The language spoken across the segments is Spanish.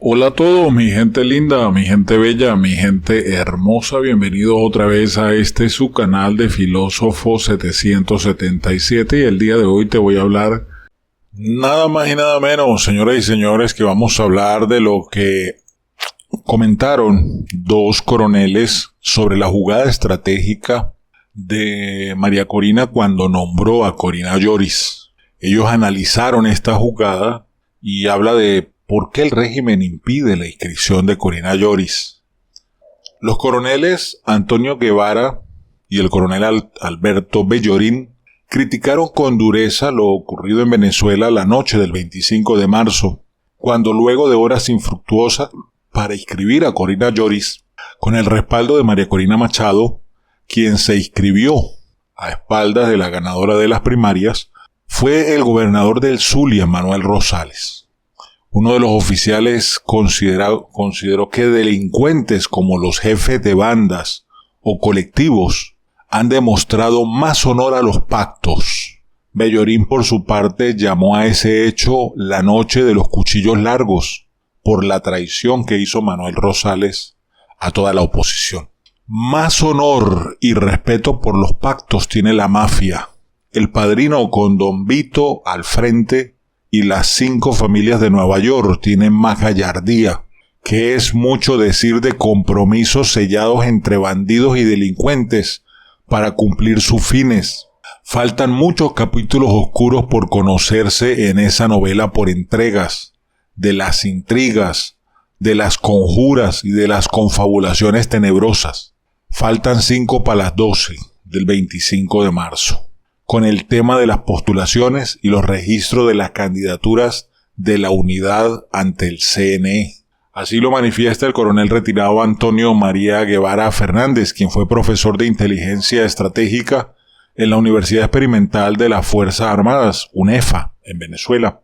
Hola a todos, mi gente linda, mi gente bella, mi gente hermosa, bienvenidos otra vez a su canal de Filósofo 777 y el día de hoy te voy a hablar nada más y nada menos, señoras y señores, que vamos a hablar de lo que comentaron dos coroneles sobre la jugada estratégica de María Corina cuando nombró a Corina Lloris. Ellos analizaron esta jugada y habla de ¿por qué el régimen impide la inscripción de Corina Lloris? Los coroneles Antonio Guevara y el coronel Alberto Bellorín criticaron con dureza lo ocurrido en Venezuela la noche del 25 de marzo, cuando luego de horas infructuosas para inscribir a Corina Lloris, con el respaldo de María Corina Machado, quien se inscribió a espaldas de la ganadora de las primarias, fue el gobernador del Zulia, Manuel Rosales. Uno de los oficiales consideró que delincuentes como los jefes de bandas o colectivos han demostrado más honor a los pactos. Bellorín, por su parte, llamó a ese hecho la noche de los cuchillos largos por la traición que hizo Manuel Rosales a toda la oposición. Más honor y respeto por los pactos tiene la mafia. El Padrino, con Don Vito al frente, y las 5 familias de Nueva York tienen más gallardía, que es mucho decir de compromisos sellados entre bandidos y delincuentes para cumplir sus fines. Faltan muchos capítulos oscuros por conocerse en esa novela por entregas, de las intrigas, de las conjuras y de las confabulaciones tenebrosas. Faltan 5 para las 12 del 25 de marzo. Con el tema de las postulaciones y los registros de las candidaturas de la unidad ante el CNE. Así lo manifiesta el coronel retirado Antonio María Guevara Fernández, quien fue profesor de inteligencia estratégica en la Universidad Experimental de las Fuerzas Armadas, UNEFA, en Venezuela,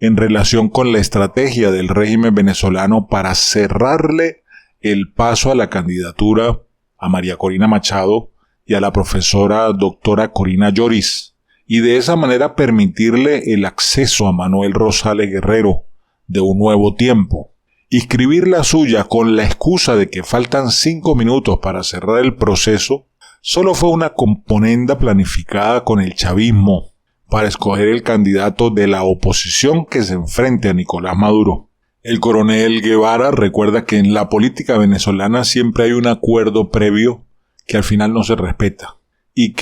en relación con la estrategia del régimen venezolano para cerrarle el paso a la candidatura a María Corina Machado y a la profesora doctora Corina Lloris, y de esa manera permitirle el acceso a Manuel Rosales Guerrero de Un Nuevo Tiempo. Inscribir la suya con la excusa de que faltan 5 minutos para cerrar el proceso solo fue una componenda planificada con el chavismo para escoger el candidato de la oposición que se enfrente a Nicolás Maduro. El coronel Guevara recuerda que en la política venezolana siempre hay un acuerdo previo que al final no se respeta, y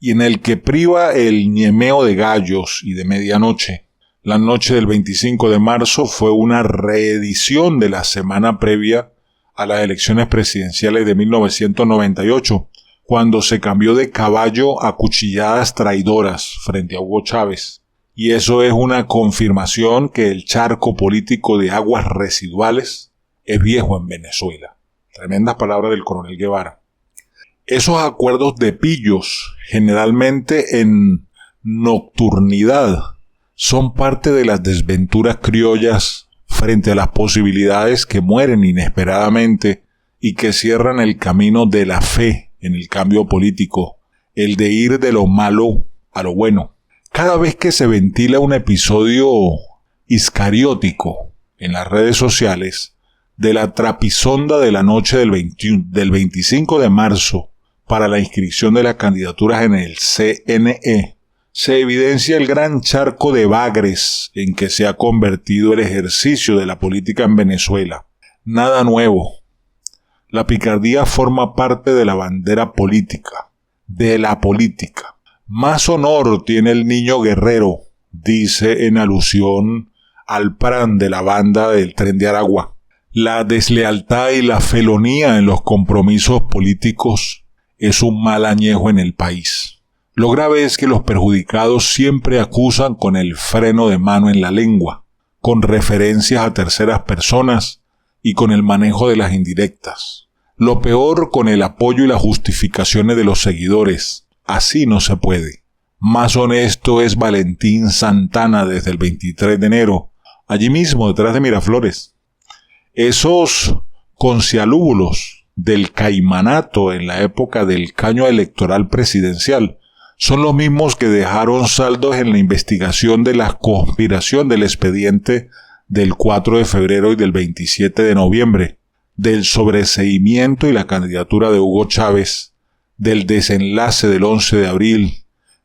en el que priva el ñemeo de gallos y de medianoche. La noche del 25 de marzo fue una reedición de la semana previa a las elecciones presidenciales de 1998, cuando se cambió de caballo a cuchilladas traidoras frente a Hugo Chávez. Y eso es una confirmación que el charco político de aguas residuales es viejo en Venezuela. Tremendas palabras del coronel Guevara. Esos acuerdos de pillos, generalmente en nocturnidad, son parte de las desventuras criollas frente a las posibilidades que mueren inesperadamente y que cierran el camino de la fe en el cambio político, el de ir de lo malo a lo bueno. Cada vez que se ventila un episodio iscariótico en las redes sociales de la trapisonda de la noche del 25 de marzo, para la inscripción de las candidaturas en el CNE, se evidencia el gran charco de bagres en que se ha convertido el ejercicio de la política en Venezuela. Nada nuevo. La picardía forma parte de la bandera política, de la política. Más honor tiene el niño guerrero, dice en alusión al plan de la banda del Tren de Aragua. La deslealtad y la felonía en los compromisos políticos es un mal añejo en el país. Lo grave es que los perjudicados siempre acusan con el freno de mano en la lengua, con referencias a terceras personas y con el manejo de las indirectas. Lo peor, con el apoyo y las justificaciones de los seguidores. Así no se puede. Más honesto es Valentín Santana desde el 23 de enero, allí mismo detrás de Miraflores. Esos concialúbulos del caimanato en la época del caño electoral presidencial son los mismos que dejaron saldos en la investigación de la conspiración del expediente del 4 de febrero y del 27 de noviembre, del sobreseimiento y la candidatura de Hugo Chávez, del desenlace del 11 de abril,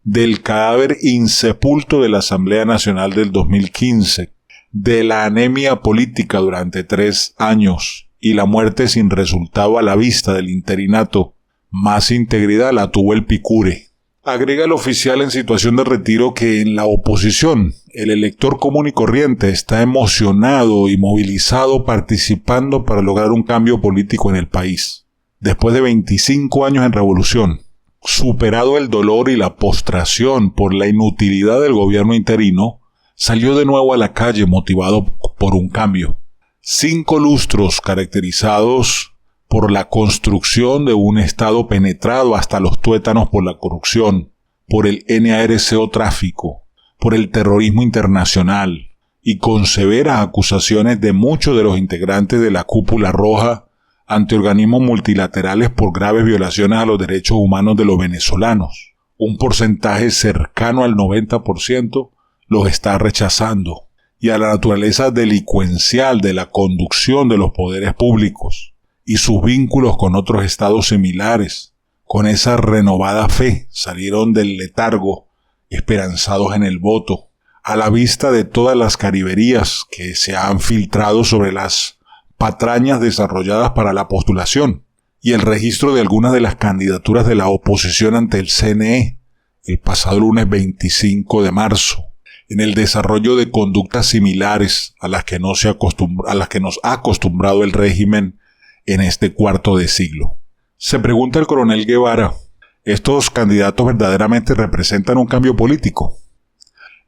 del cadáver insepulto de la Asamblea Nacional del 2015, de la anemia política durante 3 años y la muerte sin resultado a la vista del interinato, más integridad la tuvo el Picure. Agrega el oficial en situación de retiro que en la oposición, el elector común y corriente está emocionado y movilizado participando para lograr un cambio político en el país. Después de 25 años en revolución, superado el dolor y la postración por la inutilidad del gobierno interino, salió de nuevo a la calle motivado por un cambio. 5 lustros caracterizados por la construcción de un Estado penetrado hasta los tuétanos por la corrupción, por el NARCO tráfico, por el terrorismo internacional y con severas acusaciones de muchos de los integrantes de la cúpula roja ante organismos multilaterales por graves violaciones a los derechos humanos de los venezolanos. Un porcentaje cercano al 90% los está rechazando, y a la naturaleza delincuencial de la conducción de los poderes públicos y sus vínculos con otros estados similares. Con esa renovada fe salieron del letargo, esperanzados en el voto, a la vista de todas las cariberías que se han filtrado sobre las patrañas desarrolladas para la postulación y el registro de algunas de las candidaturas de la oposición ante el CNE el pasado lunes 25 de marzo, en el desarrollo de conductas similares a las que nos ha acostumbrado el régimen en este cuarto de siglo. Se pregunta el coronel Guevara, ¿estos candidatos verdaderamente representan un cambio político?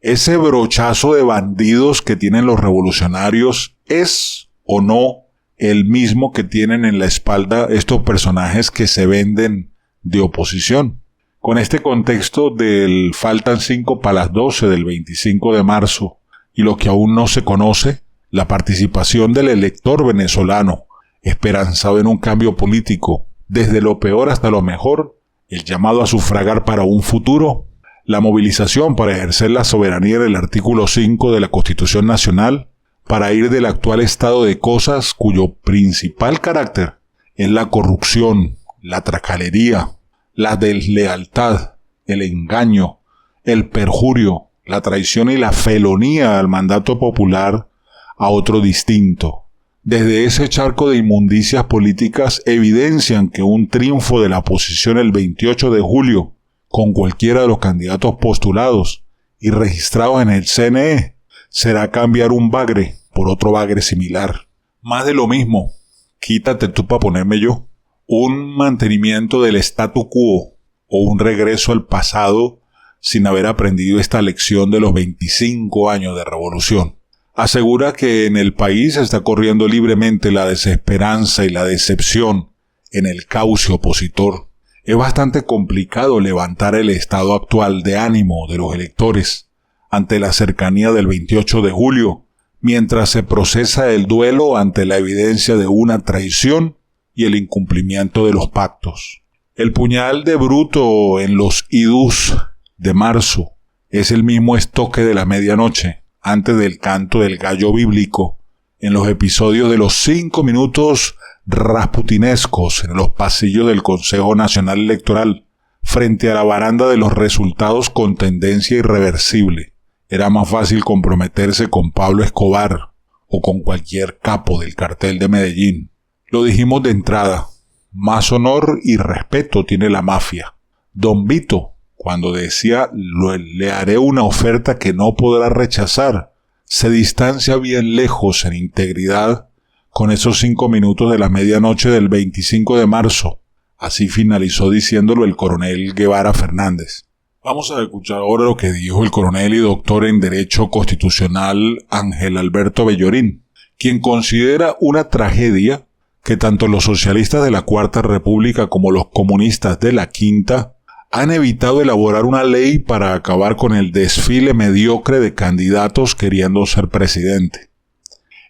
¿Ese brochazo de bandidos que tienen los revolucionarios es o no el mismo que tienen en la espalda estos personajes que se venden de oposición? Con este contexto del faltan 5 para las 12 del 25 de marzo y lo que aún no se conoce, la participación del elector venezolano esperanzado en un cambio político, desde lo peor hasta lo mejor, el llamado a sufragar para un futuro, la movilización para ejercer la soberanía del artículo 5 de la Constitución Nacional, para ir del actual estado de cosas cuyo principal carácter es la corrupción, la tracalería, la deslealtad, el engaño, el perjurio, la traición y la felonía al mandato popular, a otro distinto. Desde ese charco de inmundicias políticas evidencian que un triunfo de la oposición el 28 de julio, con cualquiera de los candidatos postulados y registrados en el CNE, será cambiar un bagre por otro bagre similar. Más de lo mismo, quítate tú para ponerme yo. Un mantenimiento del statu quo o un regreso al pasado sin haber aprendido esta lección de los 25 años de revolución. Asegura que en el país está corriendo libremente la desesperanza y la decepción en el cauce opositor. Es bastante complicado levantar el estado actual de ánimo de los electores ante la cercanía del 28 de julio, mientras se procesa el duelo ante la evidencia de una traición y el incumplimiento de los pactos. El puñal de Bruto en los idus de marzo es el mismo estoque de la medianoche, antes del canto del gallo bíblico, en los episodios de los 5 minutos rasputinescos en los pasillos del Consejo Nacional Electoral, frente a la baranda de los resultados con tendencia irreversible. Era más fácil comprometerse con Pablo Escobar o con cualquier capo del cartel de Medellín. Lo dijimos de entrada, más honor y respeto tiene la mafia. Don Vito, cuando decía le haré una oferta que no podrá rechazar, se distancia bien lejos en integridad con esos 5 minutos de la medianoche del 25 de marzo. Así finalizó diciéndolo el coronel Guevara Fernández. Vamos a escuchar ahora lo que dijo el coronel y doctor en Derecho Constitucional Ángel Alberto Bellorín, quien considera una tragedia que tanto los socialistas de la Cuarta República como los comunistas de la Quinta han evitado elaborar una ley para acabar con el desfile mediocre de candidatos queriendo ser presidente.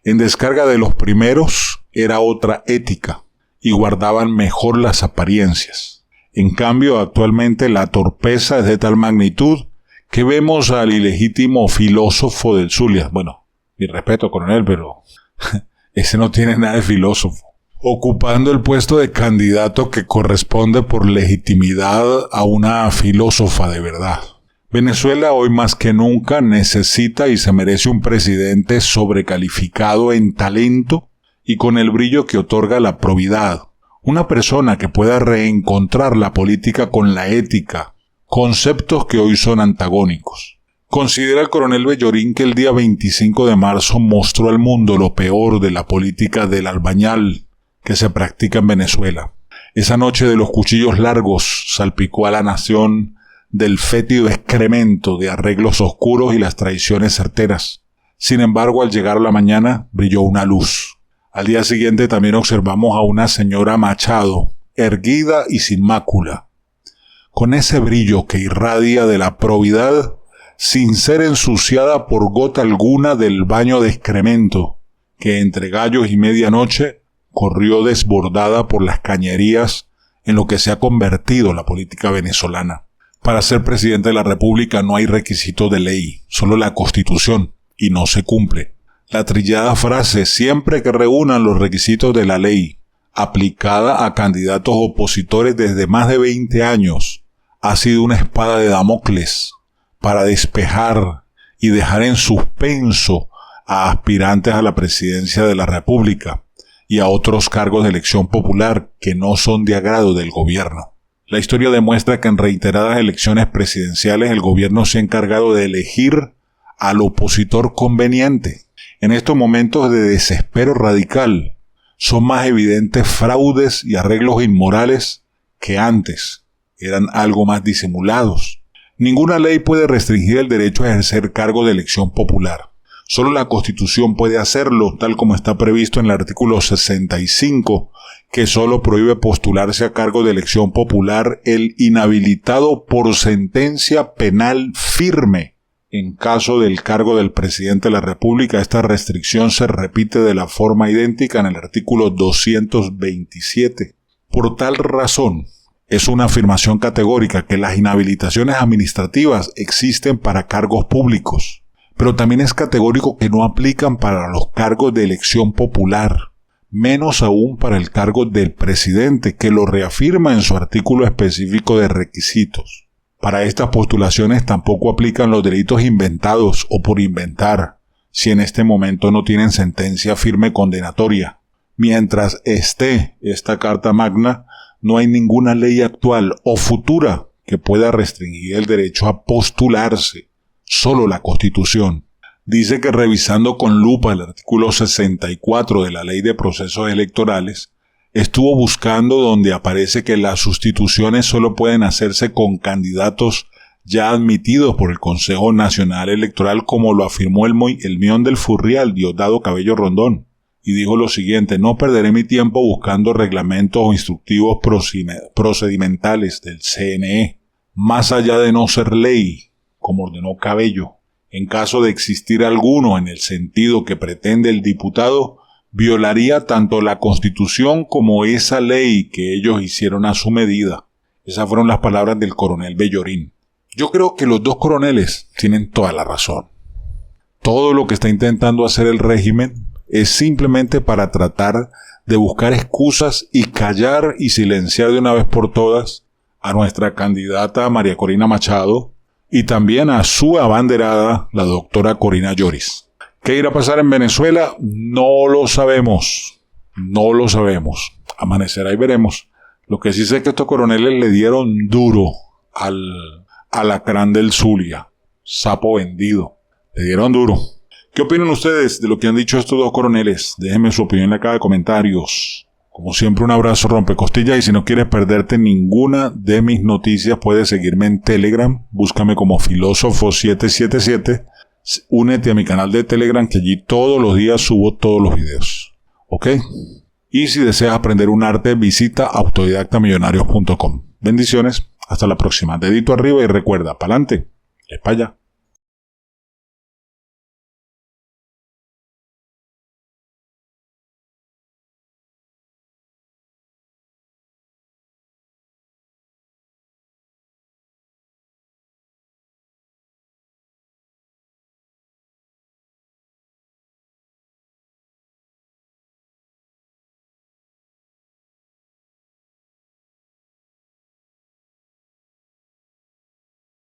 En descarga de los primeros era otra ética y guardaban mejor las apariencias. En cambio, actualmente la torpeza es de tal magnitud que vemos al ilegítimo filósofo del Zulia, Mi respeto, coronel, pero ese no tiene nada de filósofo. Ocupando el puesto de candidato que corresponde por legitimidad a una filósofa de verdad. Venezuela hoy más que nunca necesita y se merece un presidente sobrecalificado en talento y con el brillo que otorga la probidad. Una persona que pueda reencontrar la política con la ética, conceptos que hoy son antagónicos. Considera el coronel Bellorín que el día 25 de marzo mostró al mundo lo peor de la política del albañal que se practica en Venezuela. Esa noche de los cuchillos largos salpicó a la nación del fétido excremento de arreglos oscuros y las traiciones certeras. Sin embargo, al llegar a la mañana, brilló una luz. Al día siguiente también observamos a una señora Machado, erguida y sin mácula, con ese brillo que irradia de la probidad, sin ser ensuciada por gota alguna del baño de excremento, que entre gallos y medianoche corrió desbordada por las cañerías en lo que se ha convertido la política venezolana. Para ser presidente de la República no hay requisito de ley, solo la Constitución, y no se cumple. La trillada frase siempre que reúnan los requisitos de la ley, aplicada a candidatos opositores desde más de 20 años, ha sido una espada de Damocles para despejar y dejar en suspenso a aspirantes a la presidencia de la República y a otros cargos de elección popular que no son de agrado del gobierno. La historia demuestra que en reiteradas elecciones presidenciales el gobierno se ha encargado de elegir al opositor conveniente. En estos momentos de desespero radical, son más evidentes fraudes y arreglos inmorales que antes eran algo más disimulados. Ninguna ley puede restringir el derecho a ejercer cargo de elección popular. Solo la Constitución puede hacerlo, tal como está previsto en el artículo 65, que solo prohíbe postularse a cargo de elección popular el inhabilitado por sentencia penal firme. En caso del cargo del presidente de la República, esta restricción se repite de la forma idéntica en el artículo 227. Por tal razón, es una afirmación categórica que las inhabilitaciones administrativas existen para cargos públicos, pero también es categórico que no aplican para los cargos de elección popular, menos aún para el cargo del presidente, que lo reafirma en su artículo específico de requisitos. Para estas postulaciones tampoco aplican los delitos inventados o por inventar, si en este momento no tienen sentencia firme condenatoria. Mientras esté esta Carta Magna, no hay ninguna ley actual o futura que pueda restringir el derecho a postularse. Solo la Constitución. Dice que revisando con lupa el artículo 64 de la Ley de Procesos Electorales, estuvo buscando donde aparece que las sustituciones solo pueden hacerse con candidatos ya admitidos por el Consejo Nacional Electoral, como lo afirmó el Mion del Furrial, Diosdado Cabello Rondón. Y dijo lo siguiente: no perderé mi tiempo buscando reglamentos o instructivos procedimentales del CNE, más allá de no ser ley, como ordenó Cabello. En caso de existir alguno en el sentido que pretende el diputado, violaría tanto la Constitución como esa ley que ellos hicieron a su medida. Esas fueron las palabras del coronel Bellorín. Yo creo que los dos coroneles tienen toda la razón. Todo lo que está intentando hacer el régimen es simplemente para tratar de buscar excusas y callar y silenciar de una vez por todas a nuestra candidata María Corina Machado y también a su abanderada, la doctora Corina Lloris. ¿Qué irá a pasar en Venezuela? No lo sabemos. No lo sabemos. Amanecerá y veremos. Lo que sí sé es que estos coroneles le dieron duro al alacrán del Zulia. Sapo vendido. Le dieron duro. ¿Qué opinan ustedes de lo que han dicho estos dos coroneles? Déjenme su opinión en la caja de comentarios. Como siempre, un abrazo rompecostillas, y si no quieres perderte ninguna de mis noticias, puedes seguirme en Telegram. Búscame como Filósofo777. Únete a mi canal de Telegram, que allí todos los días subo todos los videos. ¿Ok? Y si deseas aprender un arte, visita autodidactamillonarios.com. Bendiciones. Hasta la próxima. Dedito arriba y recuerda, pa'lante, es para allá.